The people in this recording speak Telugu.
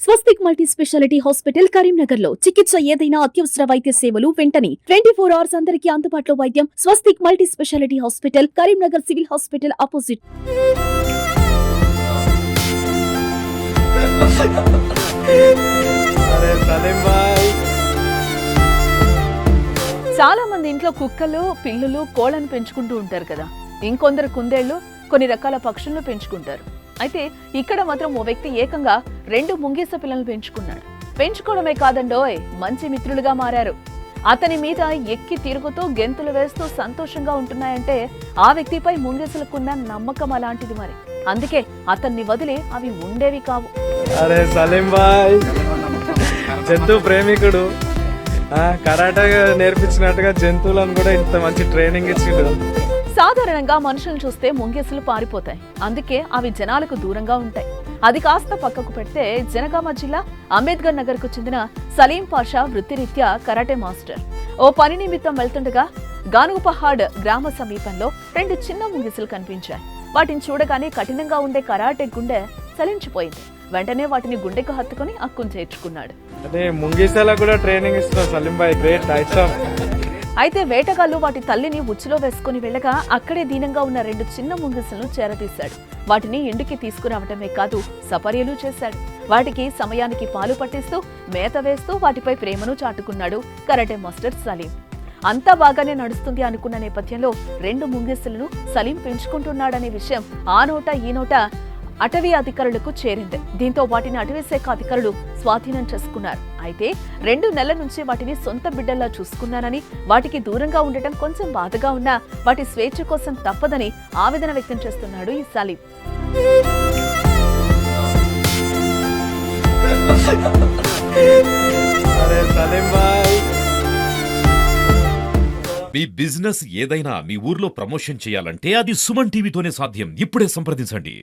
స్వస్తిక్ మల్టీ స్పెషాలిటీ హాస్పిటల్ కరీంనగర్ లో చికిత్స ఏదైనా అత్యవసర వైద్య సేవలు వెంటనే 24 అవర్స్ అందరికీ అందుబాటులో వైద్యం. Swastik multi speciality hospital Karimnagar civil hospital opposite. చాలా మంది ఇంట్లో కుక్కలు, పిల్లులు, కోళ్లను పెంచుకుంటూ ఉంటారు కదా. ఇంకొందరు కుందేళ్లు, కొన్ని రకాల పక్షులను పెంచుకుంటారు. అయితే ఇక్కడ మాత్రం ఓ వ్యక్తి ఏకంగా 2 ముంగీస పిల్లలను పెంచుకున్నాడు. పెంచుకోవడమే కాదండోయ్, మంచి మిత్రులుగా మారారు. అతని మీద ఎక్కి తిరుగుతూ గెంతులు వేస్తూ సంతోషంగా ఉంటున్నాయంటే ఆ వ్యక్తిపై ముంగీసలకున్న నమ్మకం అలాంటిది మరి. అందుకే అతన్ని వదిలి అవి ఉండేవి కావు. అరే సలీం బాయ్, జంతు ప్రేమికుడు, కరాటే నేర్పించినట్టుగా జంతువులను కూడా ఇంత మంచి ట్రైనింగ్ ఇచ్చిండు. సాధారణంగా మనుషులను చూస్తే ముంగీసులు పారిపోతాయి. అందుకే అవి జనాలకు దూరంగా ఉంటాయి. అది కాస్త పక్కకు పెడితే జనగామ జిల్లా అంబేద్కర్ నగర్ కు చెందిన సలీం పాషా వృత్తిరీత్యా కరాటే మాస్టర్. ఓ పని నిమిత్తం వెళ్తుండగా గానుగుపహాడ్ గ్రామ సమీపంలో 2 చిన్న ముంగీసులు కనిపించాయి. వాటిని చూడగానే కఠినంగా ఉండే కరాటే గుండె చలించిపోయింది. వెంటనే వాటిని గుండెకు హత్తుకుని అక్కును చేర్చుకున్నాడు. అదే ముంగీసాల కూడా ట్రైనింగ్ ఇస్తున్నారు సలీం బాయ్, గ్రేట్ ఐటమ్. అయితే వేటగాళ్లు వాటి తల్లిని ఉచ్చులో వేసుకుని వెళ్ళగా అక్కడే దీనంగా ఉన్న 2 చిన్న ముంగిసలను చేరదీశాడు. వాటిని ఇంటికి తీసుకురావటమే కాదు, సపర్యలు చేశాడు. వాటికి సమయానికి పాలు పట్టిస్తూ, మేత వేస్తూ వాటిపై ప్రేమను చాటుకున్నాడు కరాటే మాస్టర్ సలీం. అంతా బాగానే నడుస్తుంది అనుకున్న నేపథ్యంలో 2 ముంగిసలను సలీం పెంచుకుంటున్నాడనే విషయం ఆ నోట ఈ నోట అటవీ అధికారులకు చేరింది. దీంతో వాటిని అటవీ శాఖ అధికారులు స్వాధీనం చేసుకున్నారు. అయితే 2 నెలల నుంచి వాటిని సొంత బిడ్డల్లా చూసుకున్నానని, వాటికి దూరంగా ఉండటం కొంచెం బాధగా ఉన్నా వాటి స్వేచ్ఛ కోసం తప్పదని ఆవేదన వ్యక్తం చేస్తున్నాడు ఈ సలీం. మీ బిజినెస్ ఏదైనా మీ ఊర్లో ప్రమోషన్ చేయాలంటే అది సుమన్ టీవీతోనే సాధ్యం. ఇప్పుడే సంప్రదించండి.